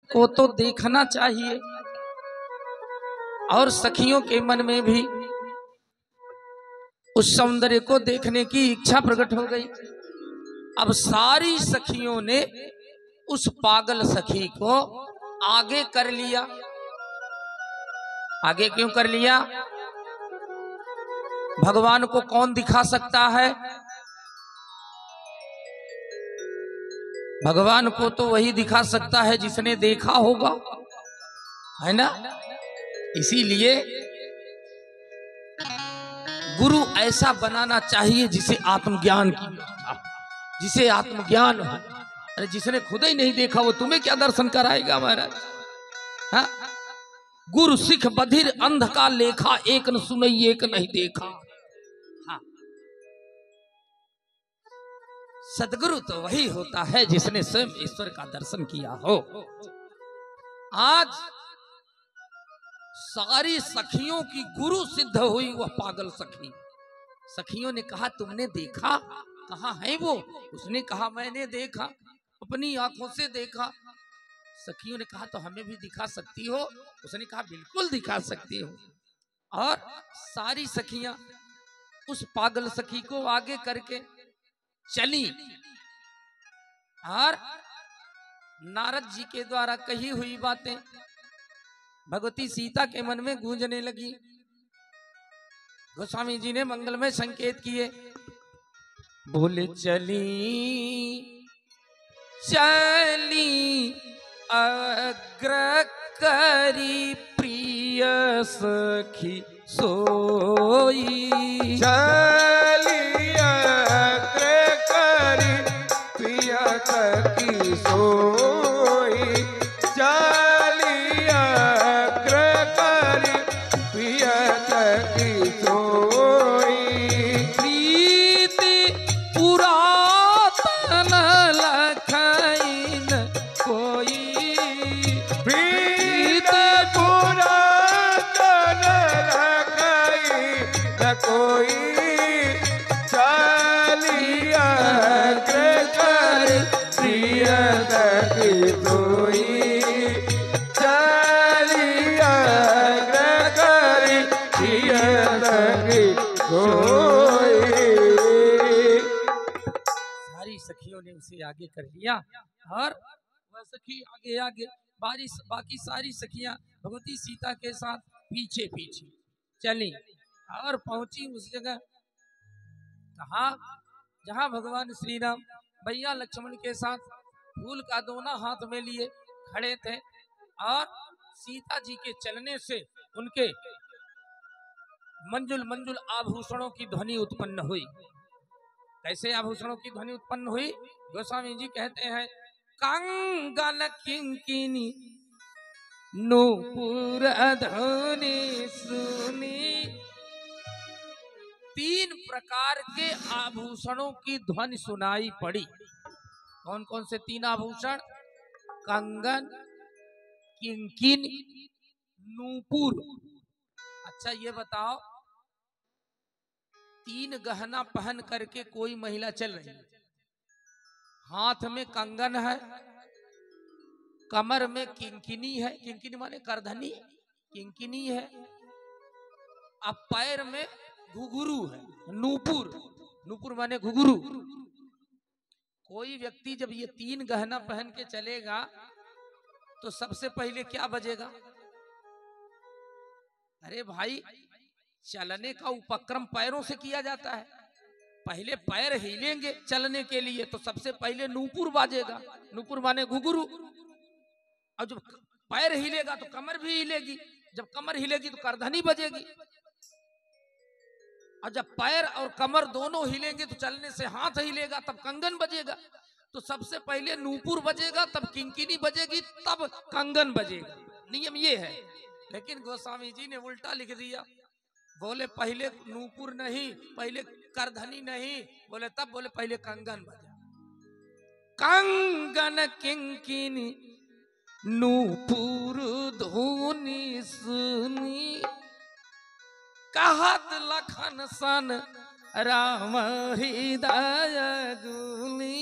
को तो देखना चाहिए। और सखियों के मन में भी उस सौंदर्य को देखने की इच्छा प्रकट हो गई। अब सारी सखियों ने उस पागल सखी को आगे कर लिया। आगे क्यों कर लिया? भगवान को कौन दिखा सकता है? भगवान को तो वही दिखा सकता है जिसने देखा होगा, है ना। इसीलिए गुरु ऐसा बनाना चाहिए जिसे आत्मज्ञान की व्यवस्था, जिसे आत्मज्ञान हो। अरे जिसने खुद ही नहीं देखा वो तुम्हें क्या दर्शन कराएगा महाराज? हाँ? गुरु सिख बधिर अंध का लेखा, एक न सुनई एक नहीं देखा। हाँ। सदगुरु तो वही होता है जिसने स्वयं ईश्वर का दर्शन किया हो। आज सारी सखियों की गुरु सिद्ध हुई वह पागल सखी। सखियों ने कहा तुमने देखा? कहाँ है वो? उसने कहा मैंने देखा, अपनी आंखों से देखा। सखियों ने कहा तो हमें भी दिखा सकती हो? उसने कहा बिल्कुल दिखा सकती हो। और सारी सखियां उस पागल सखी को आगे करके चली और नारद जी के द्वारा कही हुई बातें भगवती सीता के मन में गूंजने लगी। गोस्वामी जी ने मंगलमय संकेत किए, बोले चली चली अग्र करी प्रिय सखी सोई। चली अग्र करी प्रिय सखी सोई। चली अग्र करी प्रिय सखी सोई। प्रीति पुरातन लखइन कोई। प्रीति पुरातन लखइन कोई। चली अग्र करी प्रिय सखी सोई। चली अग्र करी प्रिय सखी सोई। सारी सखियों ने उसे आगे कर लिया और वह सखी आगे आगे, बाकी सारी सखियां भगवती सीता के साथ पीछे पीछे चली और पहुंची उस जगह कहा जहां भगवान श्री राम भैया लक्ष्मण के साथ फूल का दोना हाथ में लिए खड़े थे और सीता जी के चलने से उनके मंजुल मंजुल आभूषणों की ध्वनि उत्पन्न हुई। कैसे आभूषणों की ध्वनि उत्पन्न हुई? गोस्वामी जी कहते हैं, कंगन किंकिनी नूपुर ध्वनि सुनी। 3 प्रकार के आभूषणों की ध्वनि सुनाई पड़ी। कौन कौन से 3 आभूषण? कंगन, किंकिन, नूपुर। अच्छा ये बताओ, 3 गहना पहन करके कोई महिला चल रही है, हाथ में कंगन है, कमर में किंकिनी है, किंकिनी माने करधनी, किंकिनी है, अब पैर में घुघरू है, नूपुर, नूपुर माने घुघरू। कोई व्यक्ति जब ये 3 गहना पहन के चलेगा तो सबसे पहले क्या बजेगा? अरे भाई, चलने का उपक्रम पैरों से किया जाता है। पहले पैर हिलेंगे चलने के लिए तो सबसे पहले नूपुर बाजेगा, नूपुर माने घुघरू। और जब पैर हिलेगा तो कमर भी हिलेगी, जब कमर हिलेगी तो करधनी बजेगी। और जब पैर और कमर दोनों हिलेंगे तो चलने से हाथ हिलेगा, तब कंगन बजेगा। तो सबसे पहले नूपुर बजेगा, तब किंकिनी बजेगी, तब कंगन बजेगा। नियम ये है। लेकिन गोस्वामी जी ने उल्टा लिख दिया, बोले पहले नूपुर नहीं, पहले करधनी नहीं, बोले तब बोले पहले कंगन बजा। कंगन किंकिनी नूपुर ध्वनि सुनी। कहत लखन सन राम हृदय गुनी।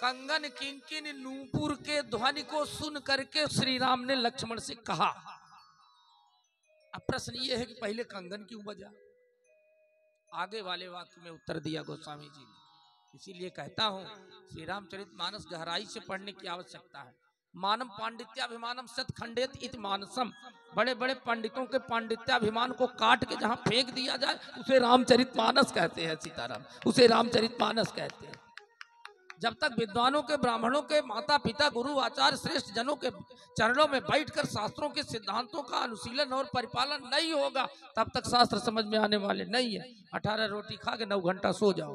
कंगन किंकिन नूपुर के ध्वनि को सुन करके श्री राम ने लक्ष्मण से कहा। अब प्रश्न ये है कि पहले कंगन क्यों बजा? आगे वाले वाक्य में उत्तर दिया गोस्वामी जी ने। इसीलिए कहता हूं श्री रामचरितमानस गहराई से पढ़ने की आवश्यकता है। मानम पांडित्याभिमानम सत खंडेत इति मानसम। बड़े बड़े पंडितों के पांडित्याभिमान को काट के जहां फेंक दिया जाए उसे रामचरितमानस कहते हैं। सीताराम, उसे रामचरितमानस कहते हैं। जब तक विद्वानों के, ब्राह्मणों के, माता पिता, गुरु आचार्य श्रेष्ठ जनों के चरणों में बैठकर शास्त्रों के सिद्धांतों का अनुशीलन और परिपालन नहीं होगा, तब तक शास्त्र समझ में आने वाले नहीं है। 18 रोटी खा के 9 घंटा सो जाओ,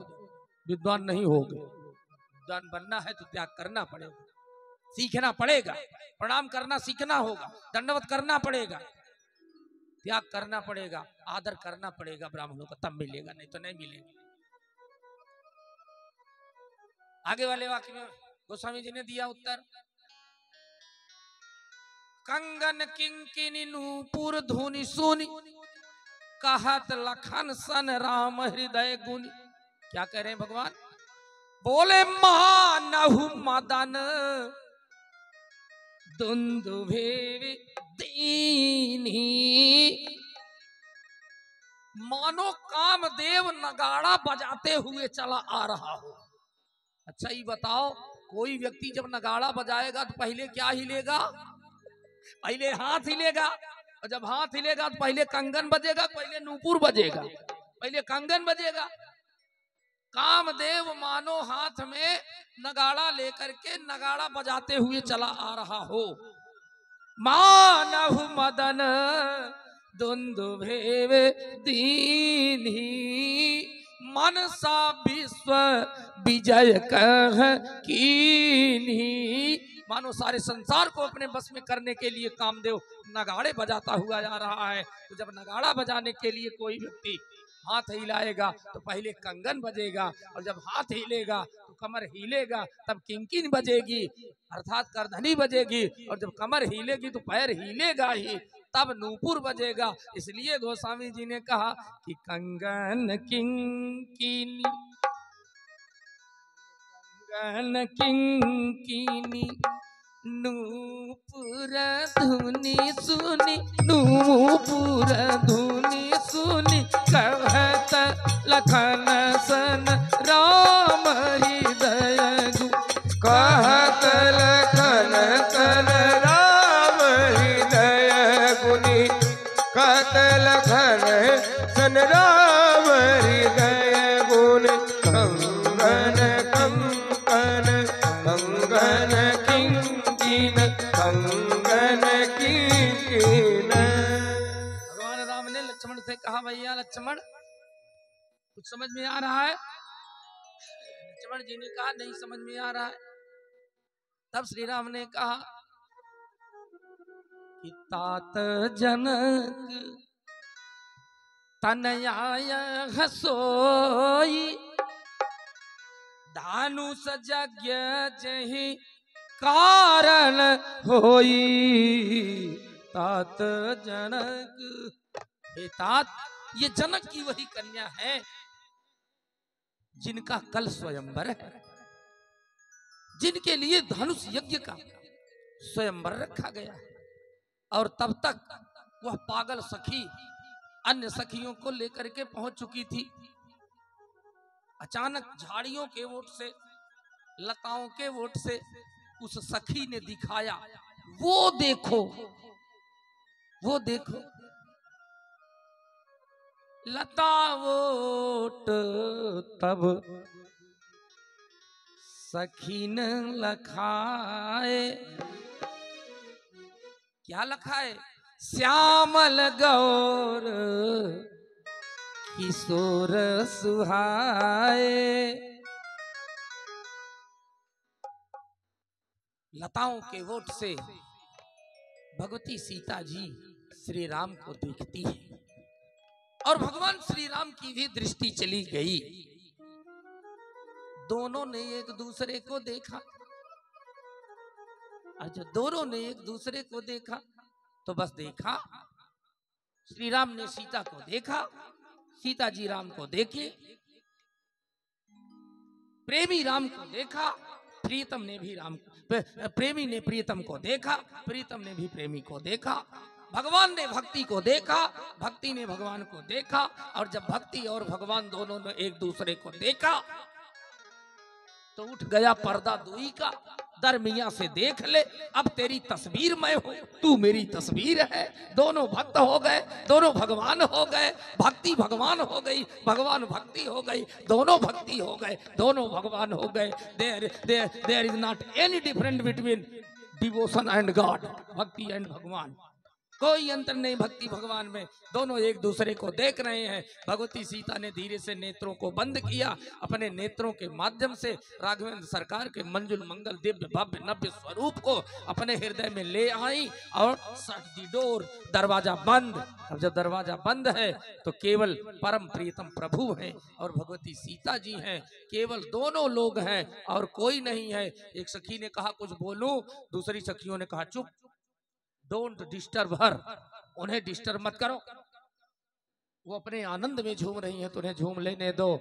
विद्वान नहीं होगे। विद्वान बनना है तो त्याग करना पड़ेगा, सीखना पड़ेगा, प्रणाम करना सीखना होगा, दंडवत करना पड़ेगा, त्याग करना पड़ेगा, आदर करना पड़ेगा ब्राह्मणों का, तब मिलेगा, नहीं तो नहीं मिलेगा। आगे वाले वाक्य में गोस्वामी जी ने दिया उत्तर। कंगन किंकिनी नूपुर धुनि सुनि कहत लखन सन राम हृदय गुनि। क्या कह रहे हैं भगवान? बोले महानहु मदन दुंदुभे दीनी। मानो कामदेव नगाड़ा बजाते हुए चला आ रहा हो। अच्छा ये बताओ, कोई व्यक्ति जब नगाड़ा बजाएगा तो पहले क्या हिलेगा? पहले हाथ हिलेगा, और जब हाथ हिलेगा तो पहले कंगन बजेगा, पहले नूपुर बजेगा, पहले कंगन बजेगा। कामदेव मानो हाथ में नगाड़ा लेकर के नगाड़ा बजाते हुए चला आ रहा हो। मानहु मदन दुंदुभेव दीनी मनसा विश्व विजय कह कीन्ही। मानो सारे संसार को अपने बस में करने के लिए कामदेव नगाड़े बजाता हुआ जा रहा है। तो जब नगाड़ा बजाने के लिए कोई व्यक्ति हाथ हिलाएगा तो पहले कंगन बजेगा, और जब हाथ हिलेगा तो कमर हिलेगा, तब किंकिन बजेगी अर्थात करधनी बजेगी, और जब कमर हिलेगी तो पैर हिलेगा ही, तब नूपुर बजेगा। इसलिए गोस्वामी जी ने कहा कि कंगन किंकिनी, कंगन किंकिनी नूपुर धुनि सुनि, नूपुर धुनि सुनि कहत लखन सन राम हृदय गुनि। कहत लखन सन राम हृदय गुनि। कहत लखन सन राम हृदय गुनि। कंगन कंकन कंगन किंकिन कंगन किंकिन। भगवान राम ने लक्ष्मण से कहा, भैया लक्ष्मण कुछ समझ में आ रहा है? लक्ष्मण जी ने कहा नहीं समझ में आ रहा है। तब श्री राम ने कहा कि तात जनक तनयाय हसोई, धानुष यज्ञ जहि कारण होई। तात जनक, हे तात, ये जनक की वही कन्या है जिनका कल स्वयंवर है, जिनके लिए धनुष यज्ञ का स्वयंवर रखा गया है। और तब तक वह पागल सखी अन्य सखियों को लेकर के पहुंच चुकी थी। अचानक झाड़ियों के ओट से, लताओं के ओट से उस सखी ने दिखाया, वो देखो, वो देखो लता ओट। तब सखी न लखाए, क्या लखाए? श्यामल गौर किशोर सुहाए। लताओं के वोट से भगवती सीता जी श्री राम को देखती है, और भगवान श्री राम की भी दृष्टि चली गई। दोनों ने एक दूसरे को देखा, और जब दोनों ने एक दूसरे को देखा तो बस देखा, श्री राम ने सीता को देखा, सीता जी राम को देखे, प्रेमी राम को देखा, प्रीतम ने भी प्रेमी ने प्रीतम को देखा, प्रीतम ने भी प्रेमी को देखा। भगवान ने भक्ति को देखा, भक्ति ने भगवान को देखा। और जब भक्ति और भगवान दोनों ने एक दूसरे को देखा तो उठ गया पर्दा दुई का। दर मियां से देख ले, अब तेरी तस्वीर मैं हूं, तू मेरी तस्वीर है। दोनों भक्त हो गए, दोनों भगवान हो गए। भक्ति भगवान हो गई, भगवान भक्ति हो गई, दोनों भक्ति हो गए, दोनों भगवान हो गए। There is not any different between devotion and god, भक्ति एंड भगवान। कोई अंतर नहीं भक्ति भगवान में, दोनों एक दूसरे को देख रहे हैं। भगवती सीता ने धीरे से नेत्रों को बंद किया। अपने नेत्रों के माध्यम से राघवेंद्र सरकार के मंजुल मंगल दिव्य भव्य नव्य स्वरूप को अपने हृदय में ले आई और शट द डोर, दरवाजा बंद। अब जब दरवाजा बंद है तो केवल परम प्रीतम प्रभु हैं और भगवती सीता जी हैं, केवल दोनों लोग हैं और कोई नहीं है। एक सखी ने कहा कुछ बोलूं, दूसरी सखियों ने कहा चुप, डोंट डिस्टर्ब हर, उन्हें डिस्टर्ब मत करो, वो अपने आनंद में झूम रही हैं तो उन्हें झूम लेने दो,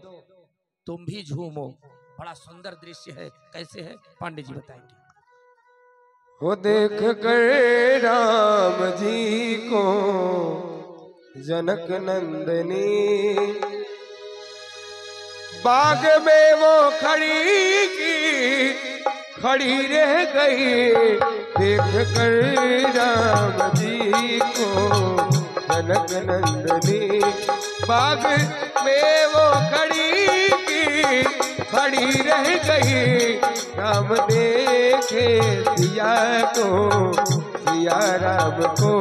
तुम भी झूमो। बड़ा सुंदर दृश्य है। कैसे है पांडे जी बताएंगे। वो देख कर राम जी को जनक नंदनी, बाग में वो खड़ी रह गई। देख कर राम जी को जनक नंदनी, बाग में वो खड़ी रह गई। राम देखे सिया को, सिया राम को,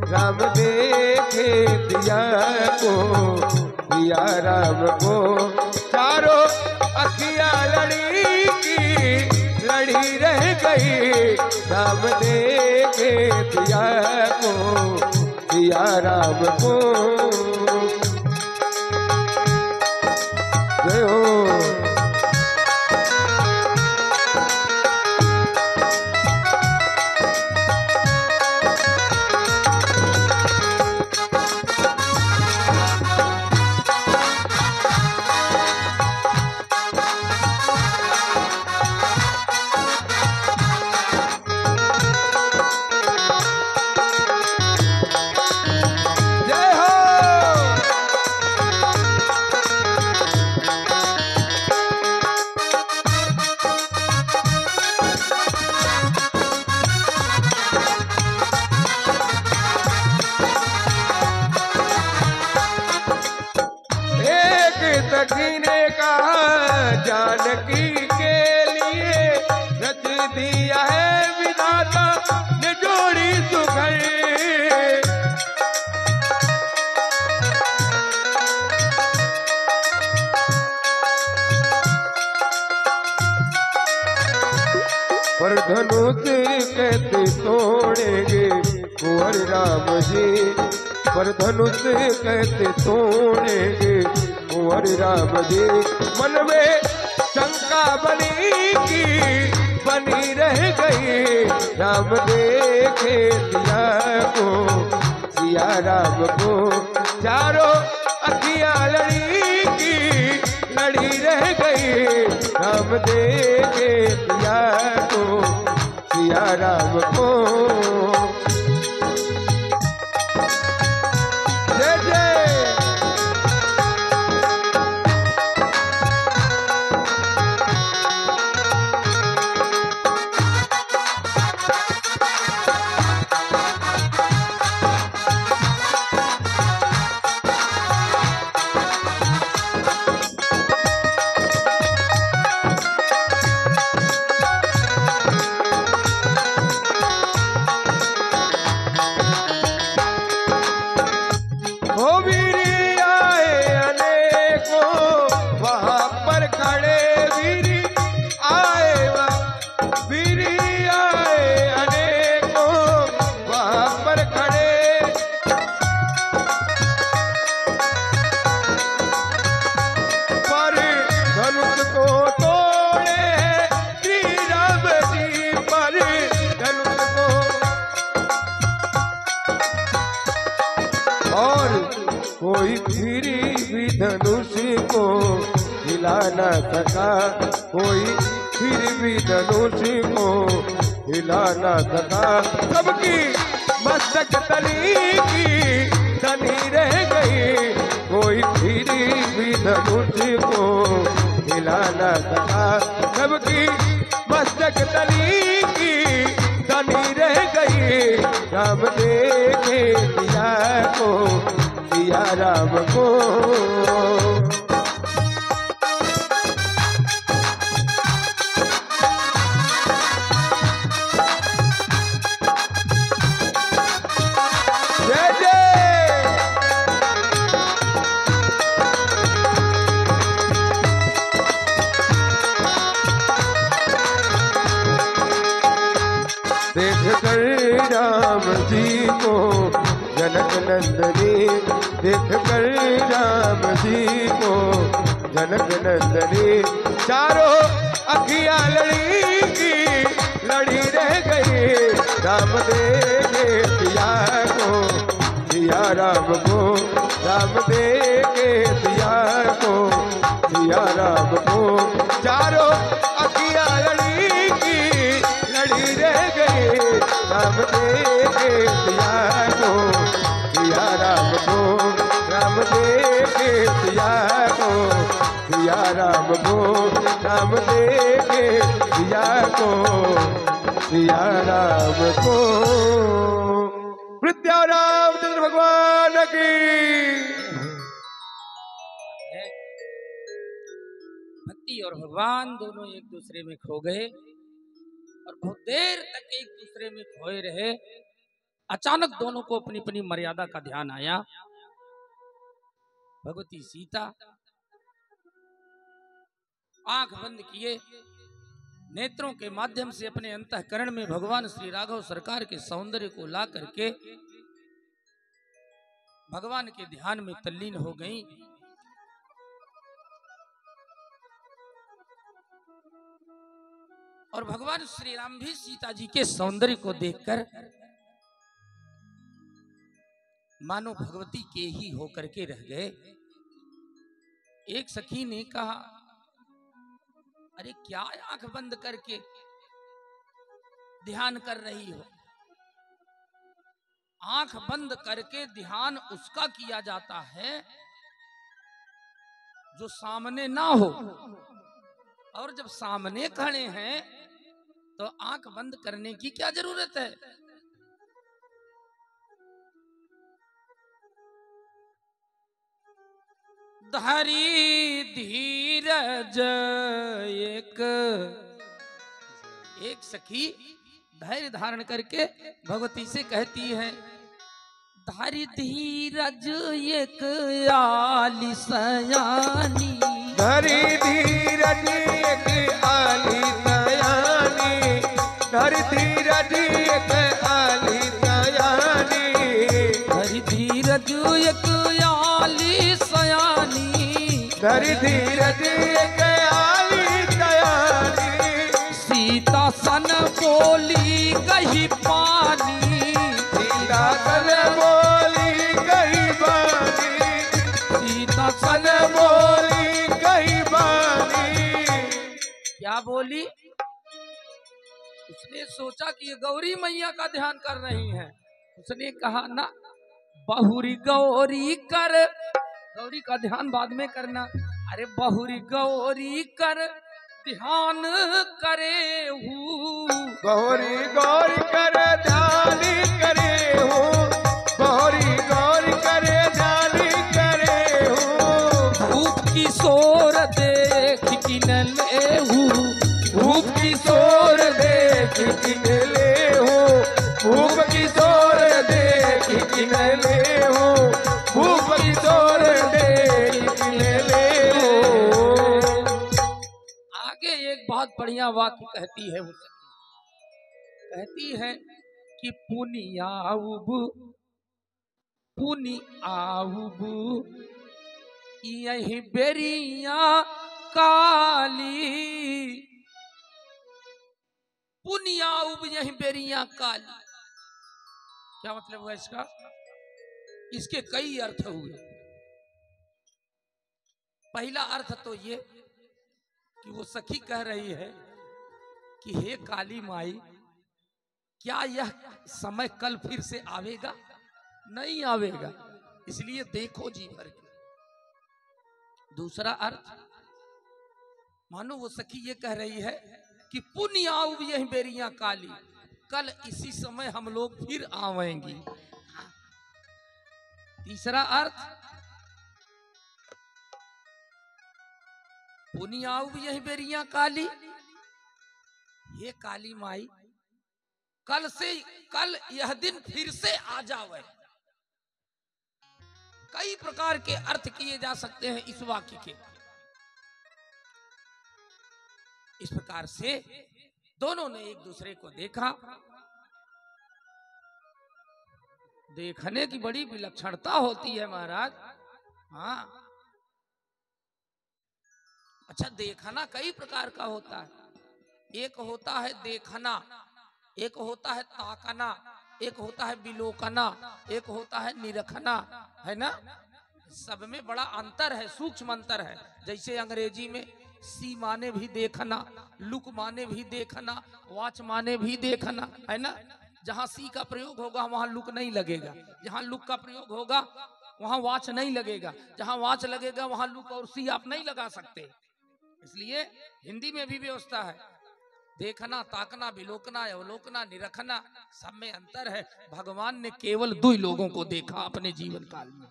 राम देखे सिया को, सिया राम को। चारों अखियां लड़ी रह गई। राम देखे सिया को, सिया राम को। जय हो। सखी ने कहा जानकी के लिए रच दिया है विधाता ने जोड़ी सुघर। पर धनुष कहते तोड़ेंगे कुंवर राम जी, पर धनुष कहते तोड़ेंगे कुंवर राम जी। मन में शंका बनी रह गई। राम देखे सिया को, सिया राम को। चारों अखियां लड़ी रह गई। राम देखे सिया को, सिया राम को। जय जय। कोई फिर भी धनुष को हिला न सका, कोई फिर भी धनुष को हिला न सका। सबकी मस्तक तली की तनी रह गई, कोई फिर भी धनुष को हिला न सका। सबकी मस्तक तली की तनी रह गई, राम देखे सिया को, सिया राम को। देख कर राम जी को जनक नंदनी, देख कर राम जी को जनक नंदनी। चारों अखियां लड़ी की लड़ी रह गई, राम देखे सिया को, सिया राम को। राम देखे सिया को, सिया राम को। चारों अखियां लड़ी की लड़ी रह गई, राम देखे सिया को, सिया राम को। राम देखे सिया को, सिया राम को। राम देखे सिया को, सिया राम को। कृत्या रामचंद्र भगवान की। भक्ति और भगवान दोनों एक दूसरे में खो गए और बहुत देर तक एक दूसरे में खोए रहे। अचानक दोनों को अपनी अपनी मर्यादा का ध्यान आया। भगवती सीता आंख बंद किए, नेत्रों के माध्यम से अपने अंतःकरण में भगवान श्री राघव सरकार के सौंदर्य को ला करके भगवान के ध्यान में तल्लीन हो गईं। और भगवान श्री राम भी सीता जी के सौंदर्य को देखकर मानो भगवती के ही होकर के रह गए। एक सखी ने कहा, अरे क्या आंख बंद करके ध्यान कर रही हो? आंख बंद करके ध्यान उसका किया जाता है जो सामने ना हो, और जब सामने खड़े हैं तो आंख बंद करने की क्या जरूरत है? धरी धीरज एक सखी धैर्य धारण करके भगवती से कहती है, धरी धीरज एक आली सयानी। धरी धीरज एक आली सयानी, धरी धीरज एक आली सयानी। धरी धीरज एक आली सयानी, धरी धीरज एक आली सयानी। सीता सन बोली कही पानी, सीता सन बोली कही बानी, सीता सन बोली कही बानी। क्या बोली? उसने सोचा कि ये गौरी मैया का ध्यान कर रही हैं। उसने कहा ना, बहुरी गौरी कर, गौरी का ध्यान बाद में करना। अरे बहुरी गौरी कर ध्यान करे हूँ, बहुरी गौरी कर ध्यान करे हूँ, बहुरी गौरी कर ध्यान करे हूँ। धूप की सोर देख किन ले हूँ, धूप की सोर देख किन ले हूँ, धूप की सोर देख किन ले हूँ, धूप की सोर देख किन ले हूँ। आगे एक बहुत बढ़िया वाक्य कहती है, वो कहती है कि पुनि आऊब यही बेरिया काली, पुनि आऊब यही बेरिया काली। क्या मतलब हुआ इसका? इसके कई अर्थ हुए। पहला अर्थ तो ये कि वो सखी कह रही है कि हे काली माई, क्या यह समय कल फिर से आवेगा? नहीं आवेगा, इसलिए देखो जी भर के। दूसरा अर्थ, मानो वो सखी ये कह रही है कि पुण्य आऊ यही बेरियां काली, कल इसी समय हम लोग फिर आवेंगी। तीसरा अर्थ, पुण्य आऊ यही बेरियां काली, ये काली माई कल यह दिन फिर से आ जावे। कई प्रकार के अर्थ किए जा सकते हैं इस वाक्य के। इस प्रकार से दोनों ने एक दूसरे को देखा। देखने की बड़ी विलक्षणता होती है महाराज। हाँ, अच्छा, देखना कई प्रकार का होता है। एक होता है देखना, एक होता है ताकना, एक होता है विलोकना, एक होता है निरखना, है ना। सब में बड़ा अंतर है, सूक्ष्म अंतर है। जैसे अंग्रेजी में सी माने भी देखना, लुक माने भी देखना, वॉच माने भी देखना, है ना। जहां सी का प्रयोग होगा वहां लुक नहीं लगेगा, जहां लुक का प्रयोग होगा वहां वॉच नहीं लगेगा, जहां वॉच लगेगा वहां लुक और सी आप नहीं लगा सकते। इसलिए हिंदी में भी व्यवस्था है, देखना, ताकना, विलोकना, अवलोकना, निरखना, सब में अंतर है। भगवान ने केवल 2 लोगों को देखा अपने जीवन काल में,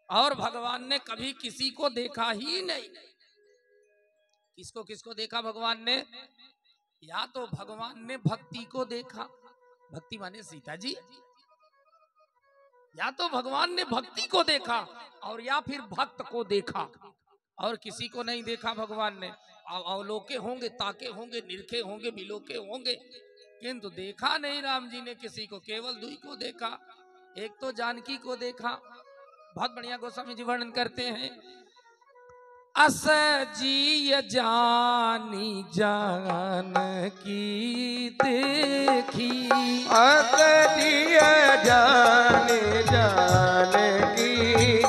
और भगवान ने कभी किसी को देखा ही नहीं। किसको किसको देखा भगवान ने? या तो भगवान ने भक्ति को देखा, भक्ति माने सीता जी, या तो भगवान ने भक्ति को देखा, और या फिर भक्त को देखा, और किसी को नहीं देखा भगवान ने। अवलोके होंगे, ताके होंगे, निरखे होंगे, बिलोके होंगे, किंतु देखा नहीं राम जी ने किसी को, केवल 2 को देखा। एक तो जानकी को देखा, बहुत बढ़िया गोस्वामी जी वर्णन करते हैं, अस जी जानी जानकी देखी, अस जी जानी जानकी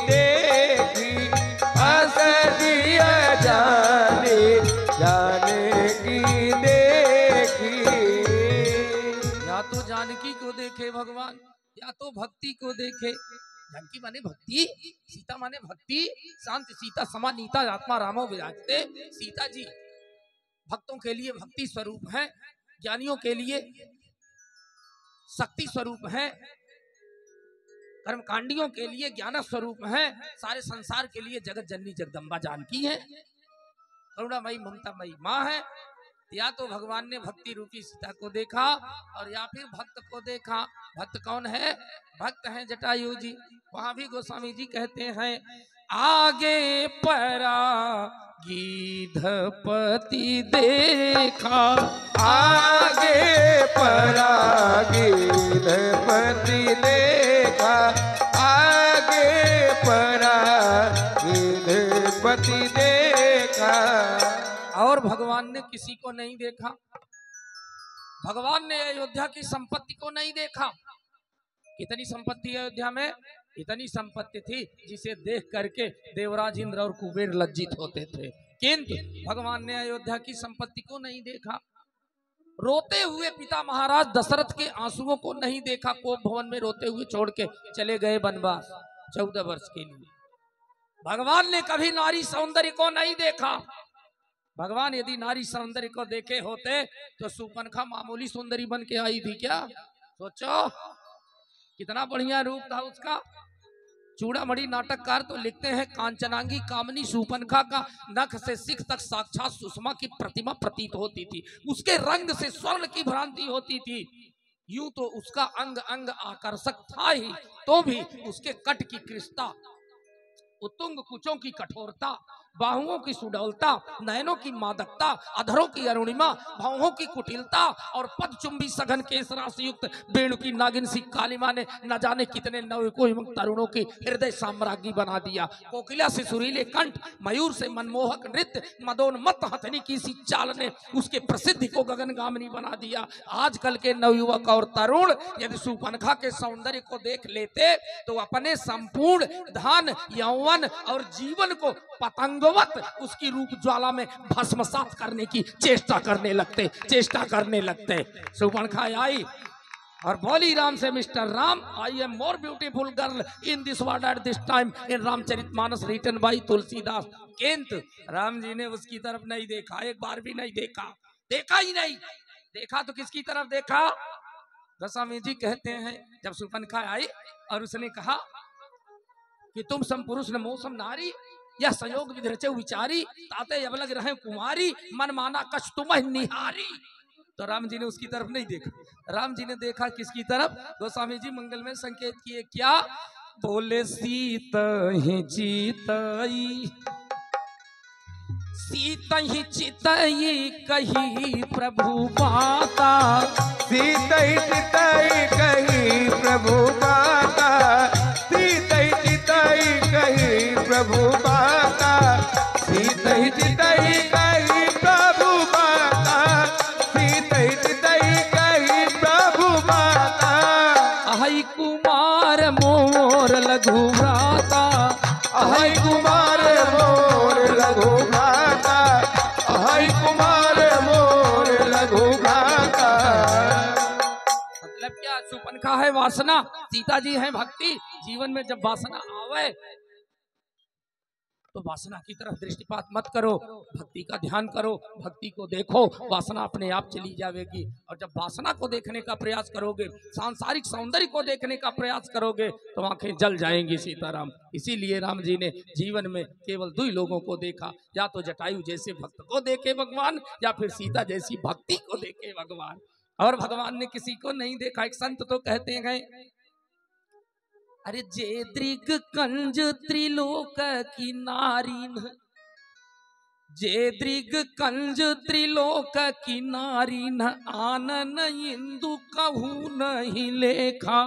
देखी, अस जी जानी जानकी देखी। या तो जानकी को देखे भगवान, या तो भक्ति को देखे। जानकी माने भक्ति, सीता माने भक्ति। शांति सीता समा नीता आत्मा रामो विराजते। सीता जी भक्तों के लिए भक्ति स्वरूप है, ज्ञानियों के लिए शक्ति स्वरूप है, कर्मकांडियों के लिए ज्ञान स्वरूप है, सारे संसार के लिए जगत जननी जगदम्बा जानकी है, करुणामयी ममतामयी माँ है। या तो भगवान ने भक्ति रूपी सीता को देखा, और या फिर भक्त को देखा। भक्त कौन है? भक्त हैं जटायु जी। वहां भी गोस्वामी जी कहते हैं, आगे परा गिधपति देखा, आगे परा गिधपति देखा, आगे परा गिधपति देखा। और भगवान ने किसी को नहीं देखा। भगवान ने अयोध्या की संपत्ति को नहीं देखा। कितनी संपत्ति अयोध्या में? इतनी संपत्ति थी जिसे देख करके देवराज इंद्र और कुबेर लज्जित होते थे, किंतु भगवान ने अयोध्या की संपत्ति को नहीं देखा। रोते हुए पिता महाराज दशरथ के आंसुओं को नहीं देखा। कोप भवन में रोते हुए छोड़ के चले गए वनवास 14 वर्ष के लिए। भगवान ने कभी नारी सौंदर्य को नहीं देखा। भगवान यदि नारी सौंदर्य को देखे होते तो सुपनखा मामूली सुंदरी बन के आई थी क्या? सोचो कितना बढ़िया रूप था उसका। चूड़ामणि नाटककार तो लिखते हैं, कांचनांगी कामनी सुपनखा का नख से सिख तक साक्षात सुषमा की प्रतिमा प्रतीत होती थी। उसके रंग से स्वर्ण की भ्रांति होती थी। यूं तो उसका अंग अंग आकर्षक था ही, तो भी उसके कट की कृष्णता, उत्तुंग कुचों की कठोरता, बाहुओं की सुडौलता, नयनों की मादकता, अधरों की अरुणिमा, भावों की कुटिलता और पदचुंबी सघन केस राशि युक्त वेणु की नागिन सी कालिमा ने न जाने कितने नवयुवकों एवं तरुणों की हृदय साम्राज्ञी बना दिया। कोकिला से सुरीले कंठ, मयूर से मनमोहक नृत्य, मदोन्मत्त हथनी की सी चाल ने उसके प्रसिद्धि को गगनगामिनी बना दिया। आजकल के नवयुवक और तरुण यदि सुपनखा के सौंदर्य को देख लेते तो अपने संपूर्ण धन, यौवन और जीवन को पतंग संगवत उसकी रूप ज्वाला में भस्मसात करने की चेष्टा करने लगते। शूर्पणखा आई और बोली राम से, mister Ram, I am more beautiful girl in this world at this time in Ramcharitmanas written by Tulsidas. किंतु राम जी ने उसकी तरफ नहीं देखा, एक बार भी नहीं देखा ही नहीं। देखा तो किसकी तरफ देखा? गोस्वामी जी कहते हैं जब शूर्पणखा आई और उसने कहा कि तुम सम पुरुष न मोसम नारी, यह संयोग विधि रचे विचारी, ताते अबलग रहे कुमारी, मन माना कछ तुम निहारी। तो राम जी ने उसकी तरफ नहीं देखा, राम जी ने देखा किसकी तरफ? गोस्वामी जी मंगल में संकेत किए क्या? बोले सीता ही चितई, सीता ही चितई कही प्रभु माता, सीता ही चितई कही प्रभु माता, सीता ही चितई कही प्रभु माता, सीता ही चितई कही प्रभु माता, सीता ही चितई कही प्रभु माता। अहि कुमार मोर लघु भ्राता, अहि कुमार मोर लघु भ्राता, अहि कुमार मोर लघु भ्राता। मतलब क्या? शूर्पणखा है वासना, सीता जी है भक्ति। जीवन में जब वासना आवे तो वासना की तरफ दृष्टिपात मत करो, भक्ति का ध्यान करो, भक्ति को देखो, वासना अपने आप चली जाएगी। और जब वासना को देखने का प्रयास करोगे, सांसारिक सौंदर्य को देखने का प्रयास करोगे तो आंखें जल जाएंगी सीताराम। इसीलिए राम जी ने जीवन में केवल दो ही लोगों को देखा, या तो जटायु जैसे भक्त को देखे भगवान, या फिर सीता जैसी भक्ति को देखे भगवान। और भगवान ने किसी को नहीं देखा। एक संत तो कहते हैं, अरे जे दृग कंज त्रिलोक की नारीन, जे दृग कंज त्रिलोक की नारीन, आनन इंदु कहू नहीं लेखा,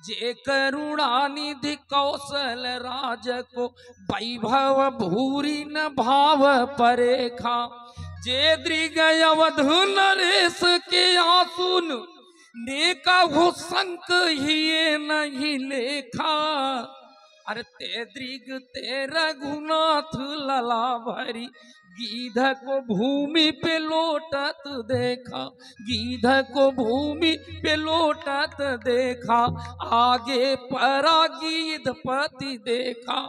जे करुणानिधि कौशल राज को, वैभव भूरि न भाव परेखा, जे दृग अवधु नरेश के आंसुन, ने कहू संक ही नहीं लेखा, अरे ते दृग ते रघुनाथ लला भरी, गीध को भूमि पे लोटत देखा, गीध को भूमि पे लोटत देखा, आगे परा गीध पति देखा।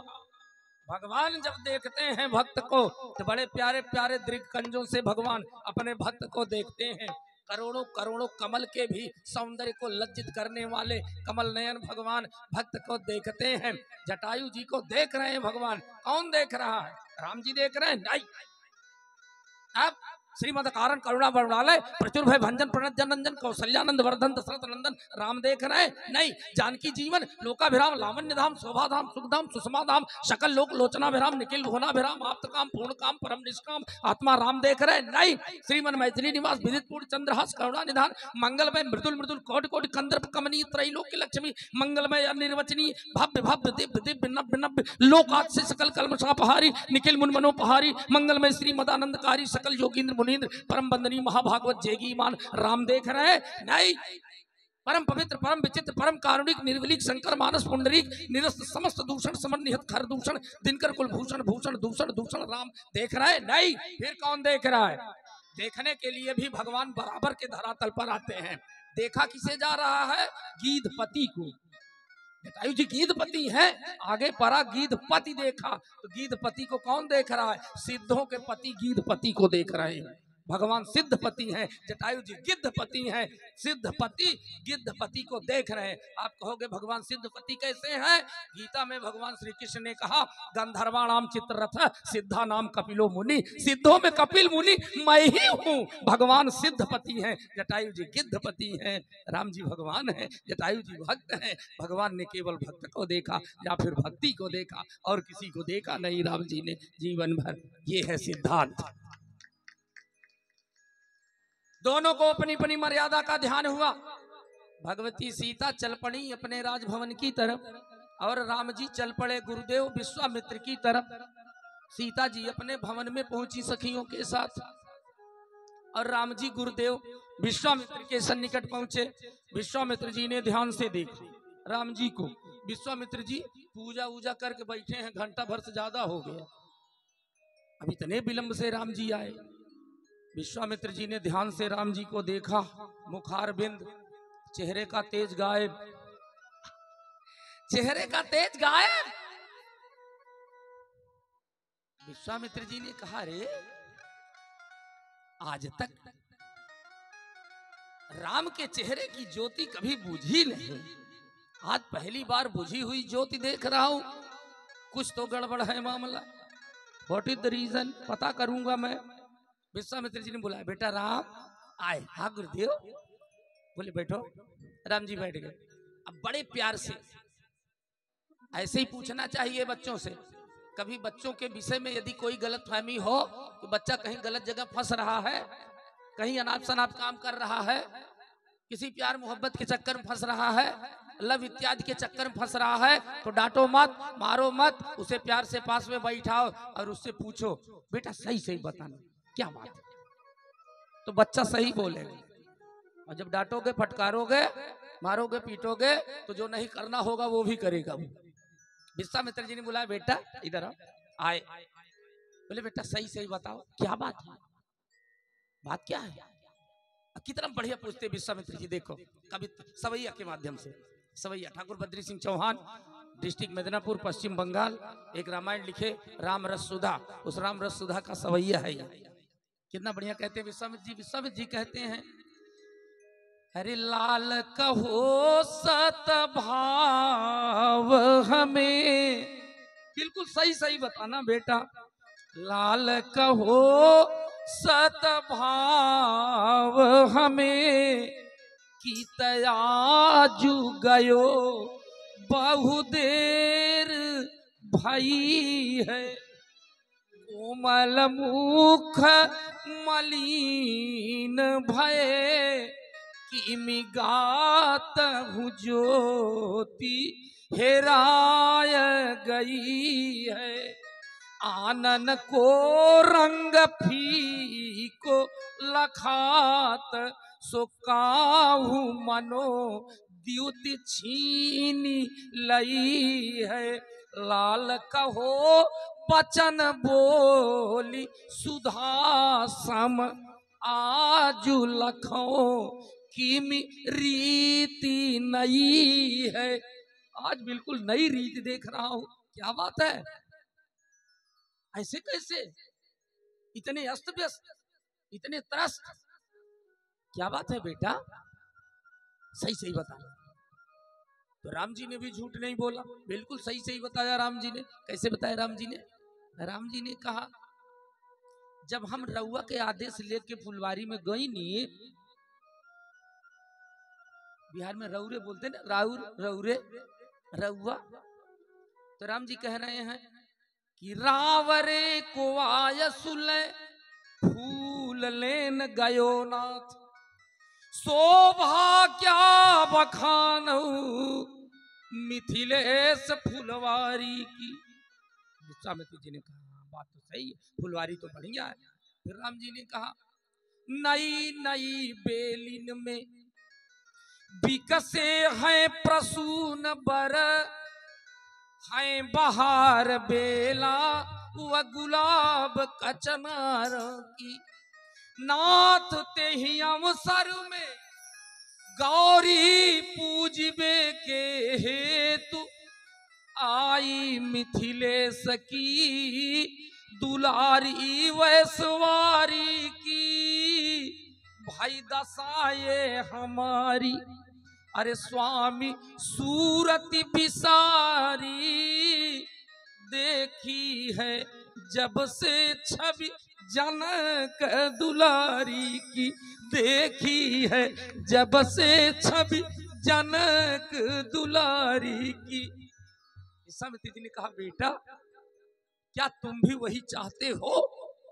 भगवान जब देखते हैं भक्त को तो बड़े प्यारे प्यारे दृग कंजों से भगवान अपने भक्त को देखते हैं। करोड़ों करोड़ों कमल के भी सौंदर्य को लज्जित करने वाले कमल नयन भगवान भक्त को देखते हैं। जटायु जी को देख रहे हैं भगवान। कौन देख रहा है? राम जी देख रहे हैं? नहीं। अब श्रीमद कारण करुणा वरुणालय प्रचुर भय भंजन प्रणत जनरंजन कौशल्यानंद वर्धन दशरथ नंदन राम देख रहे हैं? नहीं। जानकी जीवन लोकाभिराम लावण्य धाम शोभा धाम सुख धाम सुषमा धाम सकल लोक लोचनाभिराम निखिल भुवनाभिराम आप्त काम पूर्ण काम परम निष्काम आत्मा राम देख रहे हैं? नहीं। श्रीमन मैथिली निवास विदितपुर चंद्रहास करुणा निधान मंगलमय मृदुल मृदुल कोटि कोटि कंदर्प कमनीय त्रैलोक्य लक्ष्मी मंगलमय अनिर्वचनीय भव्य भव्य दिव्य दिव्य नव्य नव्य लोकात से सकल कल्मषापहारी निखिल मुन मनोपहारी मंगलमय श्री मदानंदकारी सकल योगींद्र मुनींद्र परम बंदनी महाभागवत जेगी मान राम देख रहे हैं? नहीं। परम पवित्र परम विचित्र परम कारुणिक निर्विलीक शंकर मानस पुंडरीक निरस्त समस्त दूषण समन निहत खर दूषण दिनकर कुलभूषण भूषण दूषण दूषण राम देख रहे हैं? नहीं। फिर कौन देख रहा है? देखने के लिए भी भगवान बराबर के धरातल पर आते हैं। देखा किसे जा रहा है? गीधपति को। जटायु जी गीधपति हैं, आगे परा गीधपति देखा। तो गीधपति को कौन देख रहा है? सिद्धों के पति गीधपति को देख रहे हैं। भगवान सिद्धपति हैं, जटायु जी गिद्धपति हैं। सिद्धपति गिद्धपति को देख रहे हैं। आप कहोगे भगवान सिद्धपति कैसे हैं? गीता में भगवान श्री कृष्ण ने कहा गंधर्वाणाम चित्ररथ सिद्धा नाम कपिलो मुनि, सिद्धों में कपिल मुनि मैं ही हूँ। भगवान सिद्धपति हैं, जटायु जी गिद्धपति हैं। राम जी भगवान हैं, जटायु जी भक्त हैं। भगवान ने केवल भक्त को देखा या फिर भक्ति को देखा और किसी को देखा नहीं राम जी ने जीवन भर। ये है सिद्धांत। दोनों को अपनी अपनी मर्यादा का ध्यान हुआ। भगवती सीता चल पड़ी अपने राजभवन की तरफ और राम जी चल पड़े गुरुदेव विश्वामित्र की तरफ। सीता जी अपने भवन में पहुंची सखियों के साथ और राम जी गुरुदेव विश्वामित्र के सन्निकट पहुंचे। विश्वामित्र जी ने ध्यान से देखा राम जी को। विश्वामित्र जी पूजा वूजा करके बैठे हैं, घंटा भर से ज्यादा हो गया। अब इतने विलंब से राम जी आए। विश्वामित्र जी ने ध्यान से राम जी को देखा, मुखार बिंद, चेहरे का तेज गायब, चेहरे का तेज गायब। विश्वामित्र जी ने कहा, रे आज तक राम के चेहरे की ज्योति कभी बुझी नहीं, आज पहली बार बुझी हुई ज्योति देख रहा हूं, कुछ तो गड़बड़ है मामला। व्हाट इज द रीजन, पता करूंगा मैं। विश्वामित्र जी ने बुलाया, बेटा राम आए। हाँ गुरुदेव। बोले बैठो। राम जी बैठ गए। अब बड़े प्यार से, ऐसे ही पूछना चाहिए बच्चों से। कभी बच्चों के विषय में यदि कोई गलत फहमी हो कि बच्चा कहीं गलत जगह फंस रहा है, कहीं अनाप शनाप काम कर रहा है, किसी प्यार मोहब्बत के चक्कर में फंस रहा है, लव इत्यादि के चक्कर में फंस रहा है, तो डांटो मत, मारो मत, उसे प्यार से पास में बैठाओ और उससे पूछो, बेटा सही सही बताना क्या बात है। तो बच्चा सही बोलेगा। और जब डांटोगे, फटकारोगे, मारोगे, पीटोगे, तो जो नहीं करना होगा वो भी करेगा। विश्वामित्र जी ने बुलाया, बेटा इधर आए। बोले बेटा सही सही बताओ क्या बात है, बात क्या है। कितना बढ़िया पूछते विश्वामित्र जी। देखो कविता सवैया के माध्यम से, सवैया ठाकुर बद्री सिंह चौहान, डिस्ट्रिक्ट मिदनापुर, पश्चिम बंगाल, एक रामायण लिखे राम रस सुधा, उस राम रस सुधा का सवैया है ये। कितना बढ़िया कहते हैं विश्वामित्र जी। विश्वामित्र जी कहते हैं, अरे लाल कहो सत भाव हमें, बिल्कुल सही सही बताना बेटा। लाल कहो सत भाव हमें, की तयाजु गयो बहु देर भई है। कोमल मुख मलिन भये, किमि गात हूँ ज्योति हेराय गई है। आनन को रंग फीको लखात, सो काहू मनो द्युति छीनी लई है। लाल कहो बचन बोली सुधा सम, आजु लखो किमि रीति नई है। आज बिल्कुल नई रीति देख रहा हूं, क्या बात है। ऐसे कैसे, इतने अस्त व्यस्त, इतने त्रस्त, क्या बात है बेटा, सही सही बता। तो राम जी ने भी झूठ नहीं बोला, बिल्कुल सही सही बताया राम जी ने। कैसे बताया राम जी ने? राम जी ने कहा, जब हम रउआ के आदेश लेके फुलवारी में गई नी, बिहार में रउरे बोलते ना, राउर रउरे रउआ, तो राम जी कह रहे हैं कि रावरे को आयसुले फूल लेन गयो नाथ, शोभा क्या बखानऊ मिथिलेश फुलवारी की। विश्वामित्र जी ने कहा बात तो सही है, फुलवारी तो बढ़िया है। फिर राम जी ने कहा, नई नई बेलिन में बिकसे हैं प्रसून बर, हैं बहार बेला व गुलाब कचनार की। नाथ ते ही अवसर में गौरी पूजबे के हेतु, आई मिथिलेश की दुलारी वैसवारी की। भाई दशाए हमारी, अरे स्वामी सूरत बिसारी, देखी है जब से छवि जनक दुलारी की, देखी है जब से छवि जनक दुलारी की। विश्वामित्र जी ने कहा, बेटा क्या तुम भी वही चाहते हो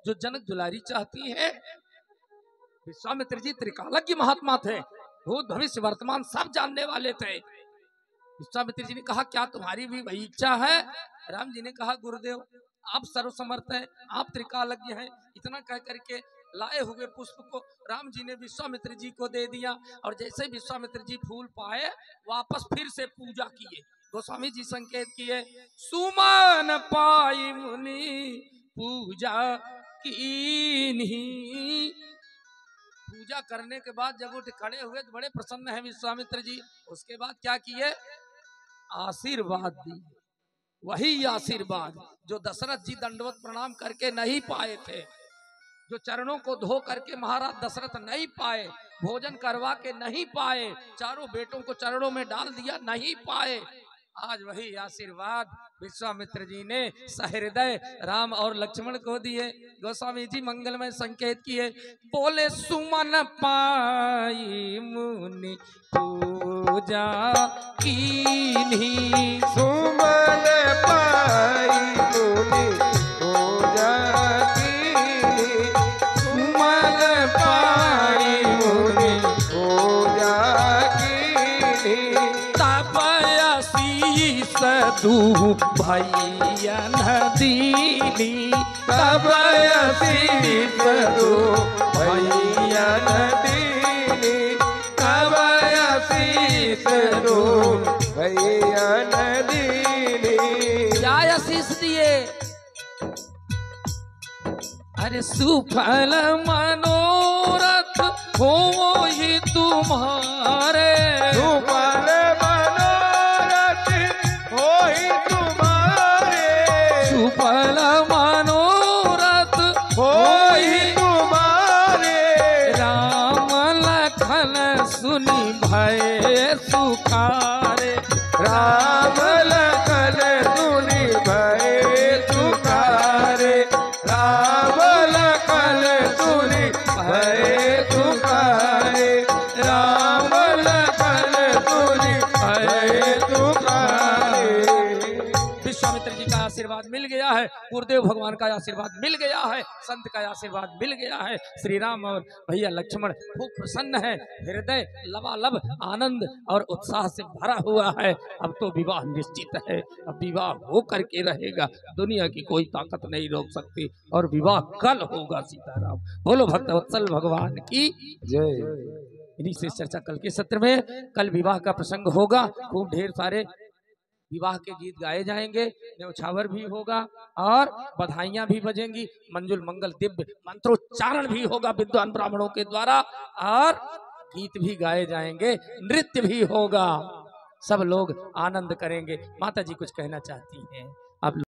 जो जनक दुलारी चाहती है? विश्वामित्र जी त्रिकालज्ञ महात्मा थे, भूत भविष्य वर्तमान सब जानने वाले थे। विश्वामित्र जी ने कहा, क्या तुम्हारी भी वही इच्छा है? राम जी ने कहा, गुरुदेव आप सर्वसमर्थ हैं, आप त्रिकालज्ञ हैं। इतना कह करके लाए हुए पुष्प को राम जी ने विश्वामित्र जी को दे दिया। और जैसे विश्वामित्र जी फूल पाए, वापस फिर से पूजा किए। गोस्वामी जी संकेत किए, सुमन पाई मुनि पूजा कीन्ही। पूजा करने के बाद जब उठ खड़े हुए तो बड़े प्रसन्न हैं विश्वामित्र जी। उसके बाद क्या किए? आशीर्वाद दिए। वही आशीर्वाद जो दशरथ जी दंडवत प्रणाम करके नहीं पाए थे, जो चरणों को धो करके महाराज दशरथ नहीं पाए, भोजन करवा के नहीं पाए, चारों बेटों को चरणों में डाल दिया, नहीं पाए, आज वही आशीर्वाद विश्वामित्र जी ने सहृदय राम और लक्ष्मण को दिए। गोस्वामी जी मंगलमय संकेत किए, बोले सुमन पाई मुनि पूजा कीन्ही। सुमन पाई मुनि पूजा कीन्ही। सुमन पाई मुनि पूजा कीन्ही। तब आशीष दू भैया नदीनी। तब आशीष दू भैया नदीनी। तब आशीष दू भैया नदीनी। क्या आशीष दिए? अरे सुफल मनोरथ हो ही तुम्हारे। सुफल मनोरथ हो ही तुम्हारे। सुफल मनोरथ हो ही तुम्हारे। राम लखन सुनी भय सुखारे। राम लखन सुनी भय सुखारे। राम लखन सुनी भय सुखारे। राम लखन सुनी भय सुखारे। विश्वामित्र जी का आशीर्वाद मिल गया है, गुरुदेव भगवान का आशीर्वाद मिल गया है, संत का आशीर्वाद मिल गया है। श्री राम और भैया लक्ष्मण खूब प्रसन्न है, हृदय लबालब आनंद और उत्साह से भरा हुआ है। अब तो विवाह निश्चित है, अब विवाह हो करके रहेगा, दुनिया की कोई ताकत नहीं रोक सकती, और विवाह कल होगा। सीताराम बोलो भक्तवत्सल भगवान की जय। इन्हीं से चर्चा कल के सत्र में। कल विवाह का प्रसंग होगा, खूब ढेर सारे विवाह के गीत गाए जाएंगे, न्यौछावर भी होगा और बधाइयां भी बजेंगी, मंजुल मंगल दिव्य मंत्रोच्चारण भी होगा विद्वान ब्राह्मणों के द्वारा, और गीत भी गाए जाएंगे, नृत्य भी होगा, सब लोग आनंद करेंगे। माता जी कुछ कहना चाहती हैं आप?